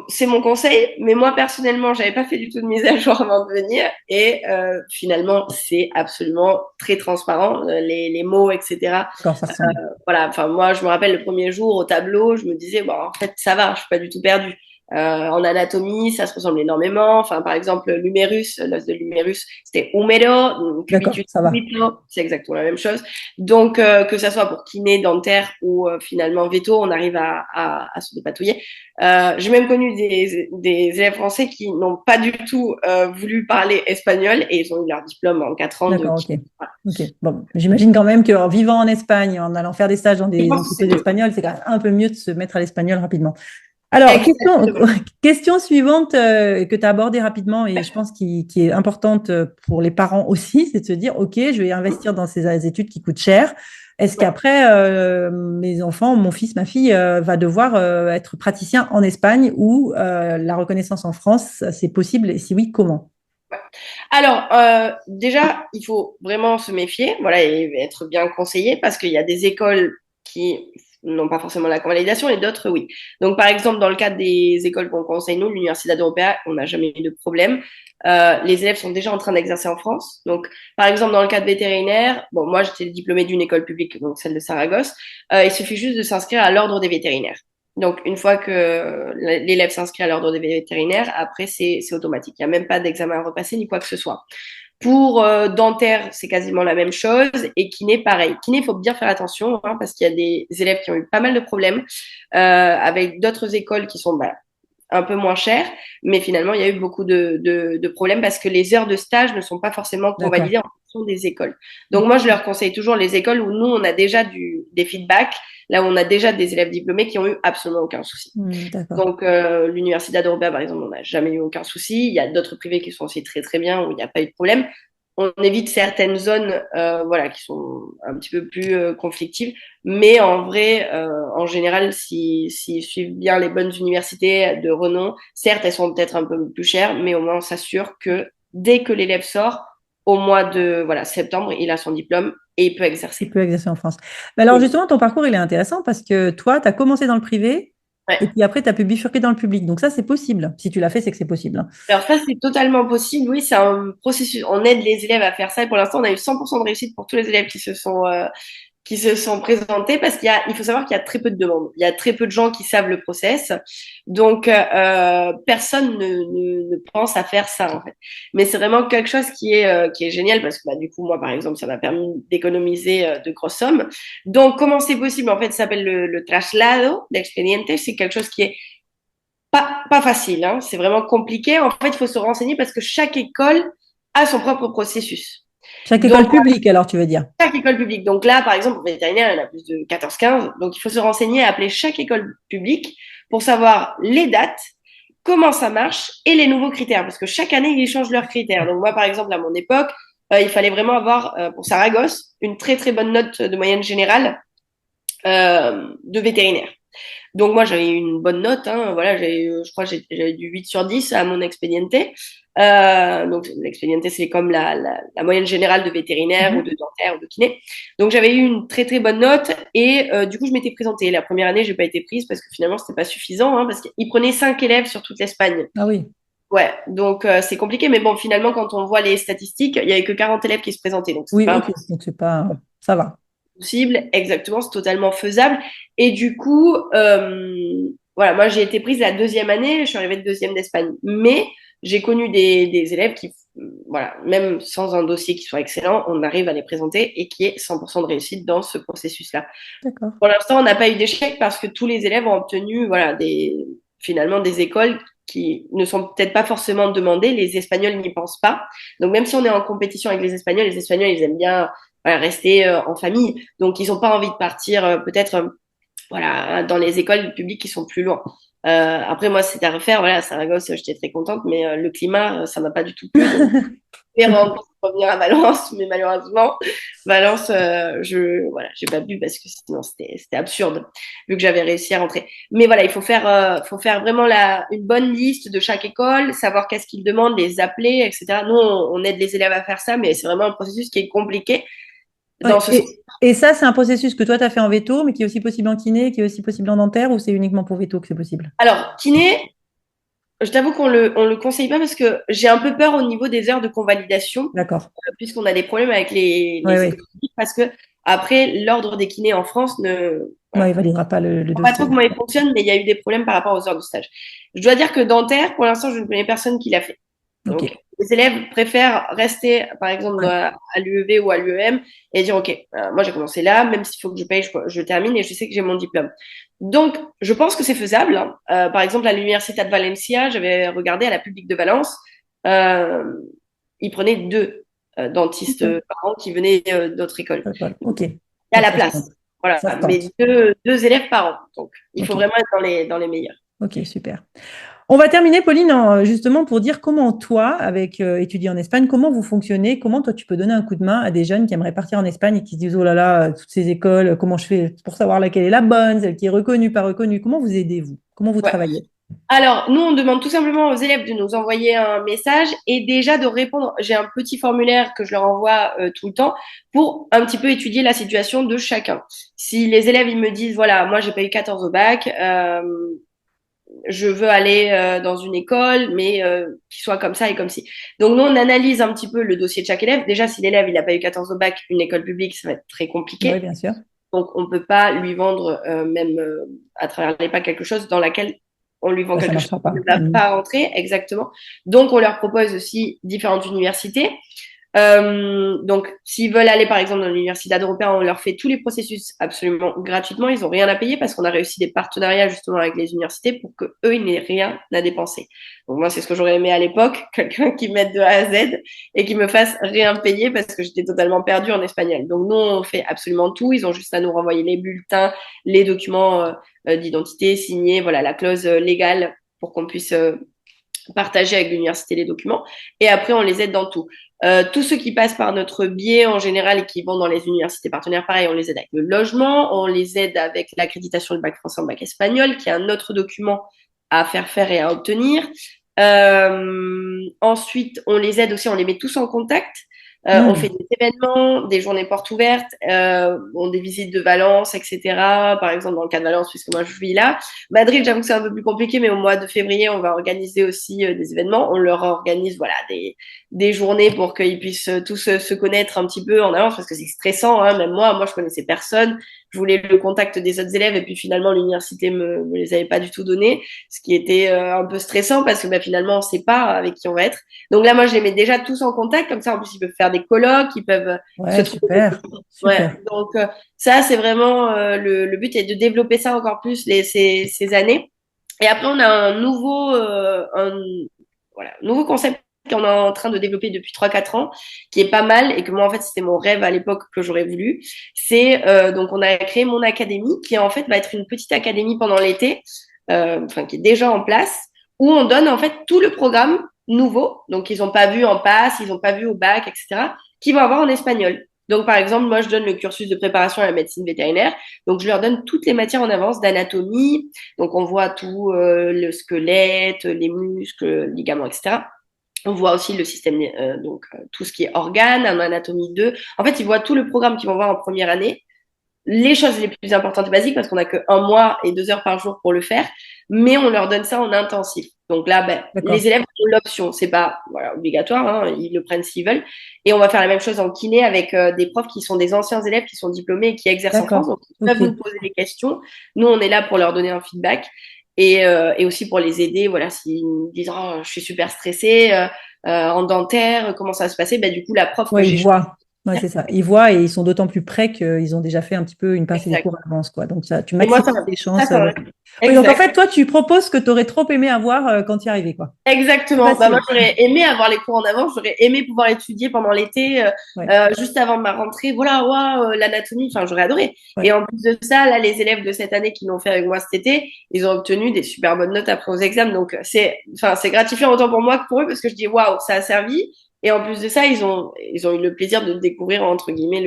c'est mon conseil, mais moi personnellement, j'avais pas fait du tout de mise à jour avant de venir, et finalement, c'est absolument très transparent, les mots, etc. D'accord, ça ressemble. Voilà, enfin moi, je me rappelle le premier jour au tableau, je me disais bon, en fait, ça va, je suis pas du tout perdue. En anatomie, ça se ressemble énormément. Enfin, par exemple, l'humérus, l'os de l'humérus, c'était humero, D'accord, cubitus ça va. cubito, c'est exactement la même chose. Donc, que ça soit pour kiné, dentaire ou finalement veto, on arrive à se dépatouiller. J'ai même connu des élèves français qui n'ont pas du tout voulu parler espagnol et ils ont eu leur diplôme en 4 ans de D'accord, ok. kiné. Voilà. Ok. Bon, j'imagine quand même qu'en vivant en Espagne, en allant faire des stages dans Je des pense que c'est entreprises mieux. espagnoles, c'est quand même un peu mieux de se mettre à l'espagnol rapidement. Alors, Exactement. question suivante que tu as abordée rapidement et je pense qui est importante pour les parents aussi, c'est de se dire, OK, je vais investir dans ces études qui coûtent cher. Est-ce Ouais. qu'après, mes enfants, mon fils, ma fille, va devoir être praticien en Espagne ou la reconnaissance en France, c'est possible? Et si oui, comment? Alors, déjà, il faut vraiment se méfier, voilà, et être bien conseillé parce qu'il y a des écoles qui n'ont pas forcément la convalidation et d'autres, oui. Donc, par exemple, dans le cadre des écoles qu'on conseille, nous, l'Université d'Européa, on n'a jamais eu de problème. Les élèves sont déjà en train d'exercer en France. Donc, par exemple, dans le cadre vétérinaire, bon, moi, j'étais diplômée d'une école publique, donc celle de Saragosse. Il suffit juste de s'inscrire à l'ordre des vétérinaires. Donc, une fois que l'élève s'inscrit à l'ordre des vétérinaires, après, c'est automatique. Il n'y a même pas d'examen à repasser ni quoi que ce soit. Pour dentaire, c'est quasiment la même chose. Et kiné, pareil. Kiné, il faut bien faire attention hein, parce qu'il y a des élèves qui ont eu pas mal de problèmes avec d'autres écoles qui sont un peu moins chères. Mais finalement, il y a eu beaucoup de problèmes parce que les heures de stage ne sont pas forcément D'accord. convalidées en fonction des écoles. Donc moi, je leur conseille toujours les écoles où nous, on a déjà des feedbacks, là où on a déjà des élèves diplômés qui ont eu absolument aucun souci. D'accord. Donc, l'Université d'Européa, par exemple, on n'a jamais eu aucun souci. Il y a d'autres privés qui sont aussi très, très bien, où il n'y a pas eu de problème. On évite certaines zones voilà, qui sont un petit peu plus conflictives. Mais en vrai, en général, s'ils suivent bien les bonnes universités de renom, certes, elles sont peut-être un peu plus chères, mais au moins, on s'assure que dès que l'élève sort, au mois de voilà, septembre, il a son diplôme et il peut Il exercer. peut exercer en France. Mais alors Oui. justement, ton parcours, il est intéressant parce que toi, tu as commencé dans le privé et Ouais. puis après, tu as pu bifurquer dans le public. Donc ça, c'est possible. Si tu l'as fait, c'est que c'est possible, hein. Alors ça, c'est totalement possible. Oui, c'est un processus. On aide les élèves à faire ça. Et pour l'instant, on a eu 100% de réussite pour tous les élèves qui se sont présentés parce il faut savoir qu'il y a très peu de demandes. Il y a très peu de gens qui savent le process. Donc, personne ne pense à faire ça, en fait. Mais c'est vraiment quelque chose qui est génial parce que, bah, du coup, moi, par exemple, ça m'a permis d'économiser de grosses sommes. Donc, comment c'est possible? En fait, ça s'appelle le traslado d'expediente. C'est quelque chose qui est pas facile, hein. C'est vraiment compliqué. En fait, il faut se renseigner parce que chaque école a son propre processus. Chaque école Donc, publique, alors, tu veux dire. chaque école publique. Donc là, par exemple, pour vétérinaire, il y en a plus de 14-15. Donc, il faut se renseigner, appeler chaque école publique pour savoir les dates, comment ça marche et les nouveaux critères. Parce que chaque année, ils changent leurs critères. Donc moi, par exemple, à mon époque, il fallait vraiment avoir, pour Saragosse, une très, très bonne note de moyenne générale de vétérinaire. Donc moi j'avais eu une bonne note, hein, voilà, je crois que j'avais du 8 sur 10 à mon expediente. Donc l'expediente c'est comme la moyenne générale de vétérinaire ou Mhm. de dentaire ou de kiné. Donc j'avais eu une très très bonne note et du coup je m'étais présentée. La première année j'ai pas été prise parce que finalement c'était pas suffisant hein, parce qu'ils prenaient 5 élèves sur toute l'Espagne. Ah oui. Ouais, donc c'est compliqué mais bon finalement quand on voit les statistiques il y avait que 40 élèves qui se présentaient donc c'était Oui, pas ok. Donc, c'est pas. Ça va. possible, exactement, c'est totalement faisable. Et du coup, voilà, moi j'ai été prise la deuxième année, je suis arrivée de deuxième d'Espagne. Mais j'ai connu des élèves qui, voilà, même sans un dossier qui soit excellent, on arrive à les présenter et qui est 100% de réussite dans ce processus-là. D'accord. Pour l'instant, on n'a pas eu d'échec parce que tous les élèves ont obtenu, voilà, finalement des écoles qui ne sont peut-être pas forcément demandées. Les Espagnols n'y pensent pas. Donc, même si on est en compétition avec les Espagnols, ils aiment bien voilà, rester en famille. Donc, ils n'ont pas envie de partir peut-être voilà, dans les écoles publiques qui sont plus loin. Après, moi, c'était à refaire. Voilà, Saragosse, j'étais très contente, mais le climat, ça m'a pas du tout plu. Donc, revenir à Valence, mais malheureusement, Valence, voilà, j'ai pas pu parce que sinon c'était absurde vu que j'avais réussi à rentrer. Mais voilà, il faut faire vraiment une bonne liste de chaque école, savoir qu'est-ce qu'ils demandent, les appeler, etc. Nous, on aide les élèves à faire ça, mais c'est vraiment un processus qui est compliqué dans Ouais, ce sens. et ça, c'est un processus que toi, tu as fait en veto, mais qui est aussi possible en kiné, qui est aussi possible en dentaire, ou c'est uniquement pour veto que c'est possible? Alors, kiné, je t'avoue on le conseille pas parce que j'ai un peu peur au niveau des heures de convalidation, D'accord. puisqu'on a des problèmes avec Oui, les oui. écoles publiques, parce que après, l'ordre des kinés en France ne, Ouais, voilà, il validera pas le pas trop dossier. comment il fonctionne, mais il y a eu des problèmes par rapport aux heures de stage. Je dois dire que dentaire, pour l'instant, je ne connais personne qui l'a fait. Ok. Donc, les élèves préfèrent rester, par exemple, Ouais. à l'UEV ou à l'UEM et dire, OK, moi j'ai commencé là, même s'il faut que je paye, je termine et je sais que j'ai mon diplôme. Donc, je pense que c'est faisable, hein. Par exemple, à l'Université de Valencia, j'avais regardé à la publique de Valence, euh, ils prenaient deux dentistes Ok. par an qui venaient d'autres écoles. D'accord. Ok. Il y a Donc la ça se place. tente. Voilà, Ça se mais tente. deux élèves par an. Donc, il faut Ok. vraiment être dans les meilleurs. Ok, super. On va terminer, Pauline, justement pour dire comment toi, avec étudier en Espagne, comment vous fonctionnez, comment toi tu peux donner un coup de main à des jeunes qui aimeraient partir en Espagne et qui se disent, oh là là, toutes ces écoles, comment je fais pour savoir laquelle est la bonne, celle qui est reconnue, pas reconnue, comment vous aidez-vous? Comment vous Ouais. travaillez? Alors, nous, on demande tout simplement aux élèves de nous envoyer un message et déjà de répondre. J'ai un petit formulaire que je leur envoie tout le temps pour un petit peu étudier la situation de chacun. Si les élèves, ils me disent, voilà, moi, j'ai pas eu 14 au bac, je veux aller dans une école, mais qui soit comme ça et comme ci. Donc, nous, on analyse un petit peu le dossier de chaque élève. Déjà, si l'élève, il a pas eu 14 au bac, une école publique, ça va être très Oui, compliqué. bien sûr. Donc, on peut pas lui vendre, même à travers les pas, quelque chose dans laquelle on lui vend Là, ça ne quelque chose marchera qui ne pas. va Mhm. pas rentrer, exactement. Donc, on leur propose aussi différentes universités. Donc, s'ils veulent aller, par exemple, dans l'université européenne, on leur fait tous les processus absolument gratuitement. Ils n'ont rien à payer parce qu'on a réussi des partenariats justement avec les universités pour que eux, ils n'aient rien à dépenser. Donc, moi, c'est ce que j'aurais aimé à l'époque, quelqu'un qui m'aide de A à Z et qui me fasse rien payer parce que j'étais totalement perdue en espagnol. Donc, nous, on fait absolument tout. Ils ont juste à nous renvoyer les bulletins, les documents d'identité signés, voilà, la clause légale pour qu'on puisse partager avec l'université les documents. Et après, on les aide dans tout. Tous ceux qui passent par notre biais en général et qui vont dans les universités partenaires, pareil, on les aide avec le logement, on les aide avec l'accréditation du bac français en bac espagnol, qui est un autre document à faire et à obtenir. Ensuite, on les aide aussi, on les met tous en contact. On fait Mhm. des événements, des journées portes ouvertes, des visites de Valence, etc. Par exemple, dans le cas de Valence, puisque moi je vis là. Madrid, j'avoue que c'est un peu plus compliqué, mais au mois de février, on va organiser aussi des événements. On leur organise voilà des journées pour qu'ils puissent tous se connaître un petit peu en avance, parce que c'est stressant. Hein. Même moi, je connaissais personne. Je voulais le contact des autres élèves, et puis finalement, l'université me les avait pas du tout donné, ce qui était un peu stressant parce que bah, finalement, on sait pas avec qui on va être. Donc là, moi, je les mets déjà tous en contact, comme ça, en plus, ils peuvent faire des colloques, ils peuvent se Ouais, trouver. super. Ouais, Super. donc ça, c'est vraiment le but est de développer ça encore plus ces années. Et après, on a voilà, un nouveau concept qu'on est en train de développer depuis 3 4 ans, qui est pas mal et que moi, en fait, c'était mon rêve à l'époque que j'aurais voulu. C'est donc, on a créé mon académie qui, en fait, va être une petite académie pendant l'été, enfin, qui est déjà en place, où on donne, en fait, tout le programme nouveau, donc ils n'ont pas vu en passe, ils n'ont pas vu au bac, etc., qu'ils vont avoir en espagnol. Donc, par exemple, moi, je donne le cursus de préparation à la médecine vétérinaire. Donc, je leur donne toutes les matières en avance d'anatomie. Donc, on voit tout le squelette, les muscles, ligaments, etc. On voit aussi le système, tout ce qui est organes, en anatomie 2. En fait, ils voient tout le programme qu'ils vont voir en première année, les choses les plus importantes et basiques parce qu'on a que 1 mois et 2 heures par jour pour le faire, mais on leur donne ça en intensif. Donc là, ben, les D'accord. élèves ont l'option, c'est pas voilà, obligatoire, hein, ils le prennent s'ils veulent. Et on va faire la même chose en kiné avec des profs qui sont des anciens élèves qui sont diplômés et qui exercent en France, D'accord. donc ils Ok. peuvent nous poser des questions. Nous, on est là pour leur donner un feedback et aussi pour les aider. Voilà, s'ils me disent oh, je suis super stressée en dentaire, comment ça va se passer, ben, du coup la prof que Ouais, il j'ai choisie voit. Ouais, c'est ça. Ils voient et ils sont d'autant plus près qu'ils ont déjà fait un petit peu une partie des Exact. cours à l'avance, quoi. Donc, ça, tu Et moi, maximises tes chances. ça, Oui, donc en fait, exact. toi, tu proposes que tu aurais trop aimé avoir quand tu y arrivais, quoi. C'est Exactement. Bah, moi, facile. j'aurais aimé avoir les cours en avance. J'aurais aimé pouvoir étudier pendant l'été, Ouais, juste avant ma rentrée. Voilà, waouh, l'anatomie. Enfin, j'aurais adoré. Et ouais. en plus de ça, là, les élèves de cette année qui l'ont fait avec moi cet été, ils ont obtenu des super bonnes notes après aux examens. Donc, c'est gratifiant autant pour moi que pour eux parce que je dis, waouh, ça a servi. Et en plus de ça, ils ont eu le plaisir de découvrir, entre guillemets,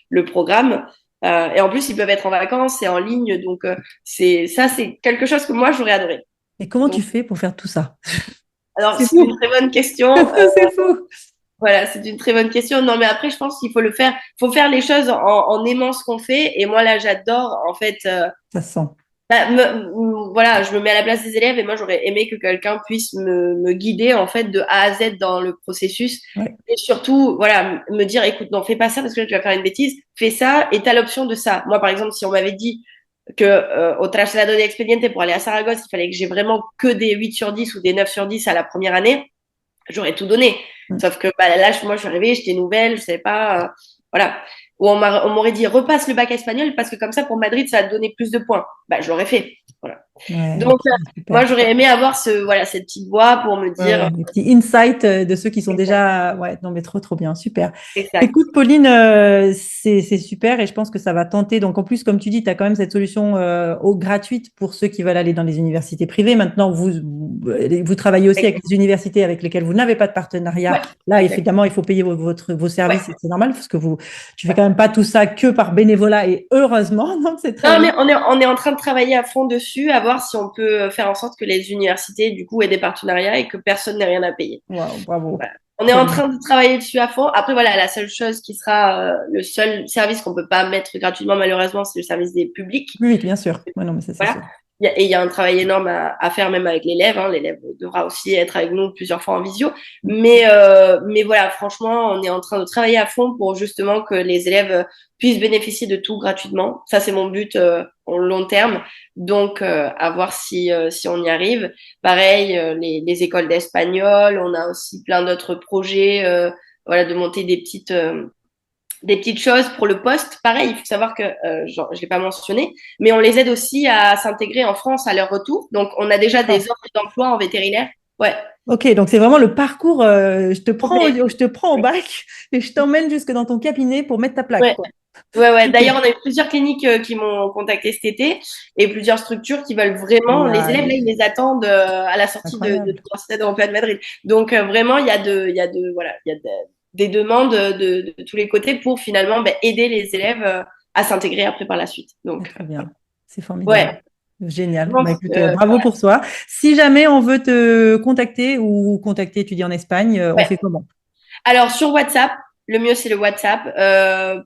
le programme. Et en plus, ils peuvent être en vacances, c'est en ligne. Donc, c'est quelque chose que moi, j'aurais adoré. Et comment tu Donc, fais pour faire tout ça? alors, C'est c'est une fou. très bonne question. C'est fou. Voilà, c'est une très bonne question. Non, mais après, je pense qu'il faut le faire. Il faut faire les choses en aimant ce qu'on fait. Et moi, là, j'adore, en fait. Ça se sent. Voilà, je me mets à la place des élèves et moi, j'aurais aimé que quelqu'un puisse me guider, en fait, de A à Z dans le processus. Ouais. Et surtout, voilà, me dire, écoute, non, fais pas ça parce que là, tu vas faire une bêtise. Fais ça et t'as l'option de ça. Moi, par exemple, si on m'avait dit que au traslado de expediente pour aller à Saragosse, il fallait que j'ai vraiment que des 8 sur 10 ou des 9 sur 10 à la première année, j'aurais tout donné. Mm. Sauf que bah, là, moi, je suis arrivée, j'étais nouvelle, je savais pas, voilà. Ou on m'aurait dit repasse le bac espagnol parce que comme ça, pour Madrid, ça va te donner plus de points. Bah, je l'aurais fait. Voilà. Ouais, Donc, ok, moi, super. j'aurais aimé avoir voilà, cette petite voix pour me Ouais, dire, ouais, des petits insights de ceux qui sont exact, déjà. Ouais, non, mais trop, trop bien, super. exact. Écoute, Pauline, c'est super et je pense que ça va tenter. Donc, en plus, comme tu dis, tu as quand même cette solution gratuite pour ceux qui veulent aller dans les universités privées. Maintenant, vous travaillez aussi avec les universités avec lesquelles vous n'avez pas de partenariat. Ouais, Là, exact. évidemment, il faut payer vos Ouais, services et c'est normal parce que tu fais ouais. quand même pas tout ça que par bénévolat et heureusement, donc c'est très Non, bien. mais on est en train de travailler à fond dessus, à voir si on peut faire en sorte que les universités, du coup, aient des partenariats et que personne n'ait rien à payer. Waouh, bravo. Voilà. On est Trop en bien. train de travailler dessus à fond. Après, voilà, la seule chose qui sera le seul service qu'on peut pas mettre gratuitement, malheureusement, c'est le service des publics. Oui, oui, bien sûr. Ouais, non, mais ça, c'est Voilà. sûr. Et il y a un travail énorme à faire même avec l'élève. Hein. L'élève devra aussi être avec nous plusieurs fois en visio. Mais voilà, franchement, on est en train de travailler à fond pour justement que les élèves puissent bénéficier de tout gratuitement. Ça, c'est mon but au long terme. Donc, à voir si on y arrive. Pareil, les écoles d'espagnol. On a aussi plein d'autres projets. Voilà, de monter des petites choses pour le poste. Pareil, il faut savoir que, genre, je l'ai pas mentionné, mais on les aide aussi à s'intégrer en France à leur retour. Donc, on a déjà des D'accord. offres d'emploi en vétérinaire. Ouais, Ok, donc c'est vraiment le parcours. complet. Je te prends au bac et je t'emmène jusque dans ton cabinet pour mettre ta plaque, Ouais, quoi. ouais, ouais. Ok, D'ailleurs, on a eu plusieurs cliniques qui m'ont contacté cet été et plusieurs structures qui veulent vraiment, les élèves, là, génial, ils les attendent à la sortie de incroyable. l'Université européenne de Madrid. Donc, vraiment, voilà, des demandes de tous les côtés pour finalement ben, aider les élèves à s'intégrer après par la suite. C'est Donc, trop bien, c'est formidable. ouais. Je Génial. Bah, pense écoute, que, bravo pour toi. Si jamais on veut te contacter ou contacter étudier en Espagne, on ouais. fait comment? Alors, sur WhatsApp, le mieux, c'est le WhatsApp.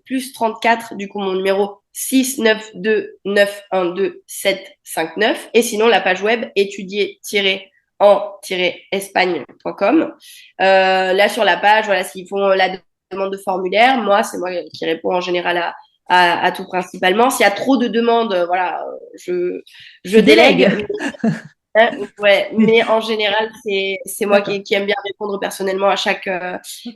Plus 34, du coup, mon numéro 692 912 759. Et sinon, la page web étudier-en-espagne.com. Là, sur la page, voilà, s'ils font la demande de formulaire, moi, c'est moi qui réponds en général à tout principalement. S'il y a trop de demandes, voilà, je Tu délègues. délègue. Ouais, mais en général, c'est moi D'accord. qui aime bien répondre personnellement à Ok.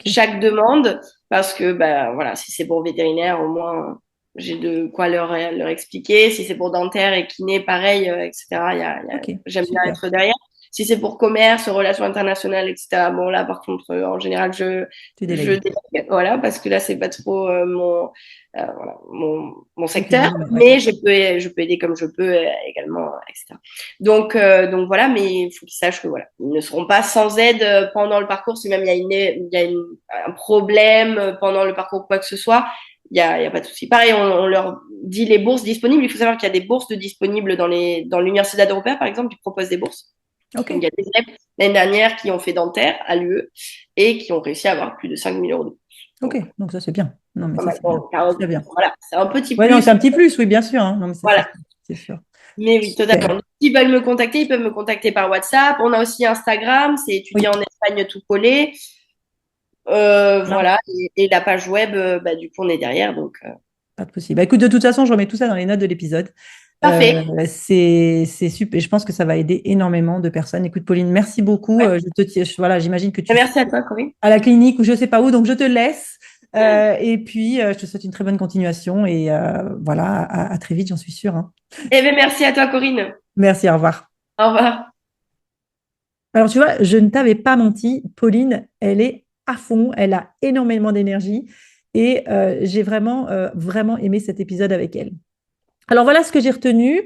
chaque demande parce que bah voilà, si c'est pour vétérinaire, au moins j'ai de quoi leur expliquer. Si c'est pour dentaire et kiné, pareil, etc. Ok. J'aime bien Super. être derrière. Si c'est pour commerce, relations internationales, etc. Bon là, par contre, en général, Tu je délègues. délègue, voilà, parce que là, c'est pas trop voilà, mon Ok, non, secteur, non, mais ouais. mais je peux aider comme je peux également, etc. Donc voilà, mais il faut qu'ils sachent que voilà, ils ne seront pas sans aide pendant le parcours. Si même il y a un problème pendant le parcours, quoi que ce soit, il y a pas de souci. Pareil, on leur dit les bourses disponibles. Il faut savoir qu'il y a des bourses disponibles dans l'Université européenne, par exemple, qui proposent des bourses. Ok. Donc, il y a des élèves l'année dernière qui ont fait dentaire à l'UE et qui ont réussi à avoir plus de 5 000 euros de bourse. Ok. Donc, Donc ça, c'est bien. Non, mais pas ça, mal. c'est bien. Bon, Très bien. voilà, c'est un petit Ouais, non, c'est plus. un petit plus, oui, bien sûr, hein. Non, mais ça, Voilà. c'est sûr. Mais oui, Super. totalement. Donc, s'ils veulent me contacter, ils peuvent me contacter par WhatsApp. On a aussi Instagram, c'est étudier Oui. en Espagne tout collé. Voilà. Voilà. Et la page web, bah, du coup, on est derrière. Donc, Pas de possible. Bah, écoute, de toute façon, je remets tout ça dans les notes de l'épisode. parfait. C'est super. Je pense que ça va aider énormément de personnes. Écoute, Pauline, merci beaucoup. Ouais. Voilà, j'imagine que tu Merci à files toi, Corinne. à la clinique ou je sais pas où, donc je te laisse. Et puis, je te souhaite une très bonne continuation et voilà, à très vite, j'en suis sûre, hein. Eh bien, merci à toi, Corinne. Merci, au revoir. Au revoir. Alors, tu vois, je ne t'avais pas menti, Pauline, elle est à fond, elle a énormément d'énergie et j'ai vraiment, vraiment aimé cet épisode avec elle. Alors, voilà ce que j'ai retenu.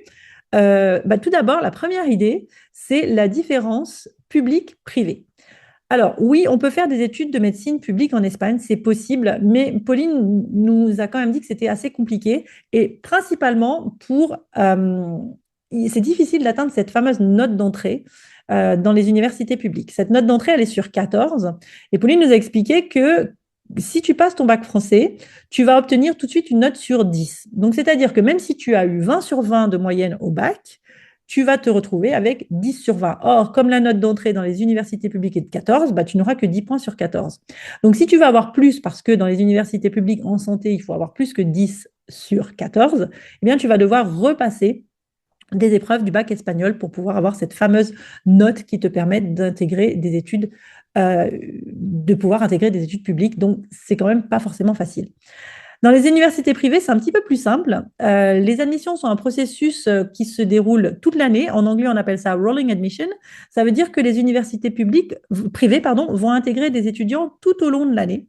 Tout d'abord, la première idée, c'est la différence publique-privée. Alors, oui, on peut faire des études de médecine publique en Espagne, c'est possible, mais Pauline nous a quand même dit que c'était assez compliqué et principalement c'est difficile d'atteindre cette fameuse note d'entrée dans les universités publiques. Cette note d'entrée, elle est sur 14 et Pauline nous a expliqué que si tu passes ton bac français, tu vas obtenir tout de suite une note sur 10. Donc, c'est-à-dire que même si tu as eu 20 sur 20 de moyenne au bac, tu vas te retrouver avec 10 sur 20. Or, comme la note d'entrée dans les universités publiques est de 14, tu n'auras que 10 points sur 14. Donc, si tu veux avoir plus, parce que dans les universités publiques en santé, il faut avoir plus que 10 sur 14, eh bien, tu vas devoir repasser des épreuves du bac espagnol pour pouvoir avoir cette fameuse note qui te permet d'intégrer des études, de pouvoir intégrer des études publiques. Donc, c'est quand même pas forcément facile. Dans les universités privées, c'est un petit peu plus simple. Les admissions sont un processus qui se déroule toute l'année. En anglais, on appelle ça rolling admission. Ça veut dire que les universités privées vont intégrer des étudiants tout au long de l'année.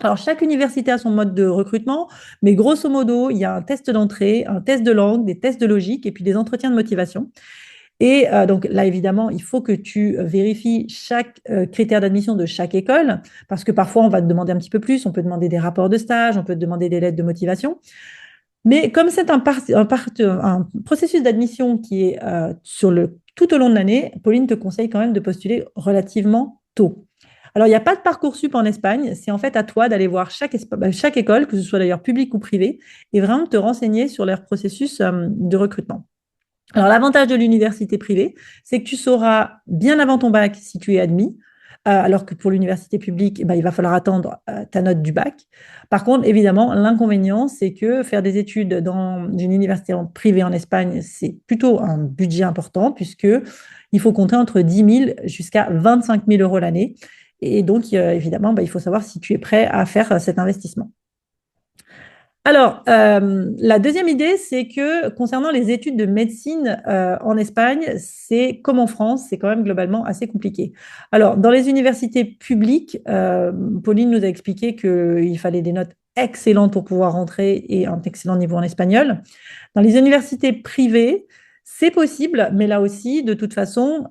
Alors, chaque université a son mode de recrutement, mais grosso modo, il y a un test d'entrée, un test de langue, des tests de logique et puis des entretiens de motivation. Et donc là, évidemment, il faut que tu vérifies chaque critère d'admission de chaque école, parce que parfois, on va te demander un petit peu plus, on peut demander des rapports de stage, on peut te demander des lettres de motivation. Mais comme c'est un processus d'admission qui est tout au long de l'année, Pauline te conseille quand même de postuler relativement tôt. Alors, il n'y a pas de Parcoursup en Espagne, c'est en fait à toi d'aller voir chaque école, que ce soit d'ailleurs publique ou privée, et vraiment te renseigner sur leur processus de recrutement. Alors, l'avantage de l'université privée, c'est que tu sauras bien avant ton bac si tu es admis, alors que pour l'université publique, il va falloir attendre ta note du bac. Par contre, évidemment, l'inconvénient, c'est que faire des études dans une université privée en Espagne, c'est plutôt un budget important, puisque il faut compter entre 10 000 jusqu'à 25 000 euros l'année. Et donc, évidemment, il faut savoir si tu es prêt à faire cet investissement. Alors, la deuxième idée, c'est que concernant les études de médecine en Espagne, c'est comme en France, c'est quand même globalement assez compliqué. Alors, dans les universités publiques, Pauline nous a expliqué qu'il fallait des notes excellentes pour pouvoir rentrer et un excellent niveau en espagnol. Dans les universités privées, c'est possible, mais là aussi, de toute façon,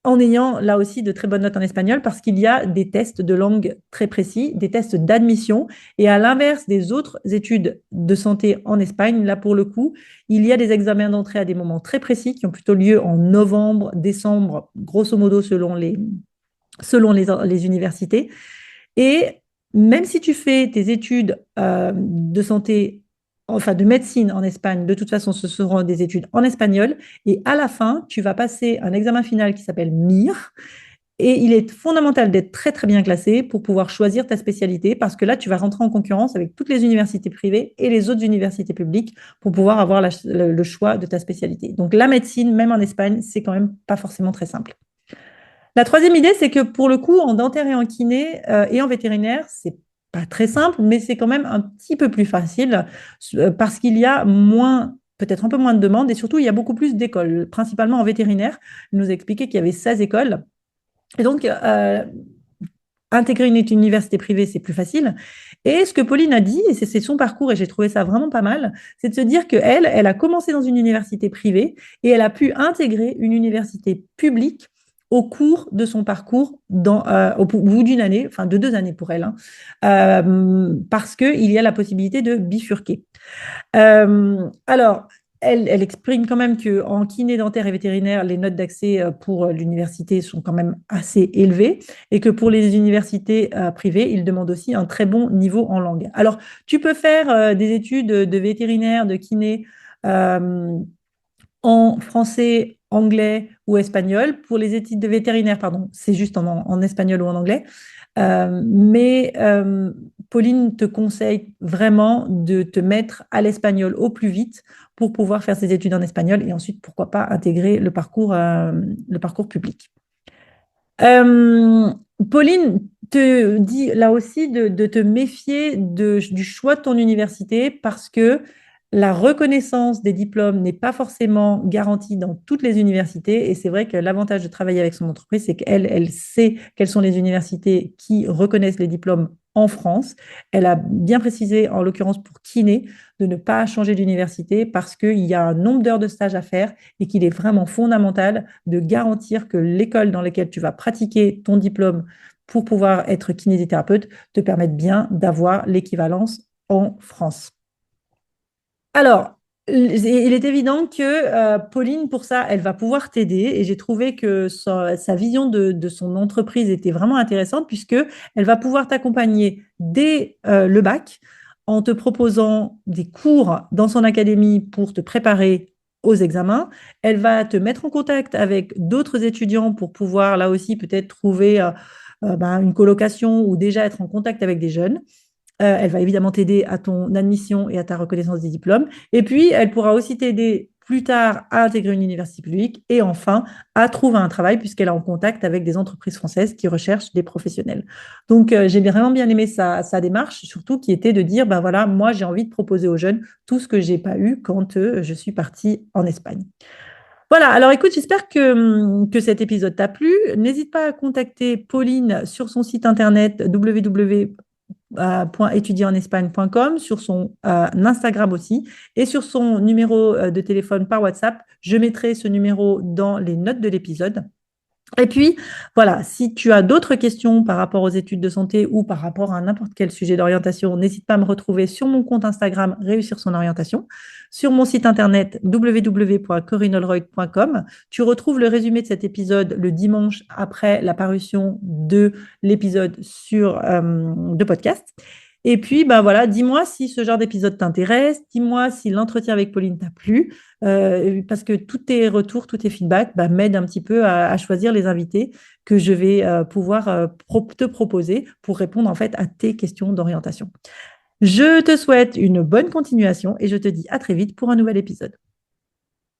en ayant là aussi de très bonnes notes en espagnol parce qu'il y a des tests de langue très précis, des tests d'admission. Et à l'inverse des autres études de santé en Espagne, là pour le coup, il y a des examens d'entrée à des moments très précis qui ont plutôt lieu en novembre, décembre, grosso modo selon les universités. Et même si tu fais tes études de santé, enfin de médecine en Espagne, de toute façon, ce seront des études en espagnol. Et à la fin, tu vas passer un examen final qui s'appelle MIR. Et il est fondamental d'être très, très bien classé pour pouvoir choisir ta spécialité parce que là, tu vas rentrer en concurrence avec toutes les universités privées et les autres universités publiques pour pouvoir avoir le choix de ta spécialité. Donc, la médecine, même en Espagne, c'est quand même pas forcément très simple. La troisième idée, c'est que pour le coup, en dentaire et en kiné et en vétérinaire, c'est pas très simple, mais c'est quand même un petit peu plus facile parce qu'il y a peut-être un peu moins de demandes et surtout, il y a beaucoup plus d'écoles, principalement en vétérinaire. Il nous a expliqué qu'il y avait 16 écoles. Et donc, intégrer une université privée, c'est plus facile. Et ce que Pauline a dit, et c'est son parcours, et j'ai trouvé ça vraiment pas mal, c'est de se dire qu'elle, elle a commencé dans une université privée et elle a pu intégrer une université publique au cours de son parcours, au bout d'une année, enfin de 2 années pour elle, hein, parce qu'il y a la possibilité de bifurquer. Alors, elle exprime quand même qu'en kiné dentaire et vétérinaire, les notes d'accès pour l'université sont quand même assez élevées et que pour les universités privées, ils demandent aussi un très bon niveau en langue. Alors, tu peux faire des études de vétérinaire, de kiné en français, anglais ou espagnol. Pour les études de vétérinaire, pardon, c'est juste en espagnol ou en anglais. Mais Pauline te conseille vraiment de te mettre à l'espagnol au plus vite pour pouvoir faire ses études en espagnol et ensuite, pourquoi pas, intégrer le parcours public. Euh, Pauline te dis là aussi de te méfier du choix de ton université parce que la reconnaissance des diplômes n'est pas forcément garantie dans toutes les universités. Et c'est vrai que l'avantage de travailler avec son entreprise, c'est qu'elle, elle sait quelles sont les universités qui reconnaissent les diplômes en France. Elle a bien précisé, en l'occurrence pour kiné, de ne pas changer d'université parce qu'il y a un nombre d'heures de stage à faire et qu'il est vraiment fondamental de garantir que l'école dans laquelle tu vas pratiquer ton diplôme pour pouvoir être kinésithérapeute te permette bien d'avoir l'équivalence en France. Alors, il est évident que Pauline, pour ça, elle va pouvoir t'aider et j'ai trouvé que sa vision de son entreprise était vraiment intéressante puisque elle va pouvoir t'accompagner dès le bac en te proposant des cours dans son académie pour te préparer aux examens. Elle va te mettre en contact avec d'autres étudiants pour pouvoir là aussi peut-être trouver une colocation ou déjà être en contact avec des jeunes. Elle va évidemment t'aider à ton admission et à ta reconnaissance des diplômes. Et puis, elle pourra aussi t'aider plus tard à intégrer une université publique et enfin à trouver un travail puisqu'elle est en contact avec des entreprises françaises qui recherchent des professionnels. Donc, j'ai vraiment bien aimé sa démarche, surtout qui était de dire, ben voilà, moi, j'ai envie de proposer aux jeunes tout ce que j'ai pas eu quand je suis partie en Espagne. Voilà, alors écoute, j'espère que cet épisode t'a plu. N'hésite pas à contacter Pauline sur son site internet www.étudierenespagne.com, sur son Instagram aussi, et sur son numéro de téléphone par WhatsApp. Je mettrai ce numéro dans les notes de l'épisode. Et puis, voilà, si tu as d'autres questions par rapport aux études de santé ou par rapport à n'importe quel sujet d'orientation, n'hésite pas à me retrouver sur mon compte Instagram Réussir son orientation, sur mon site internet www.corinneholroyd.com. Tu retrouves le résumé de cet épisode le dimanche après la parution de l'épisode de podcast. Et puis, ben voilà, dis-moi si ce genre d'épisode t'intéresse, dis-moi si l'entretien avec Pauline t'a plu, parce que tous tes retours, tous tes feedbacks m'aident un petit peu à choisir les invités que je vais pouvoir te proposer pour répondre en fait à tes questions d'orientation. Je te souhaite une bonne continuation et je te dis à très vite pour un nouvel épisode.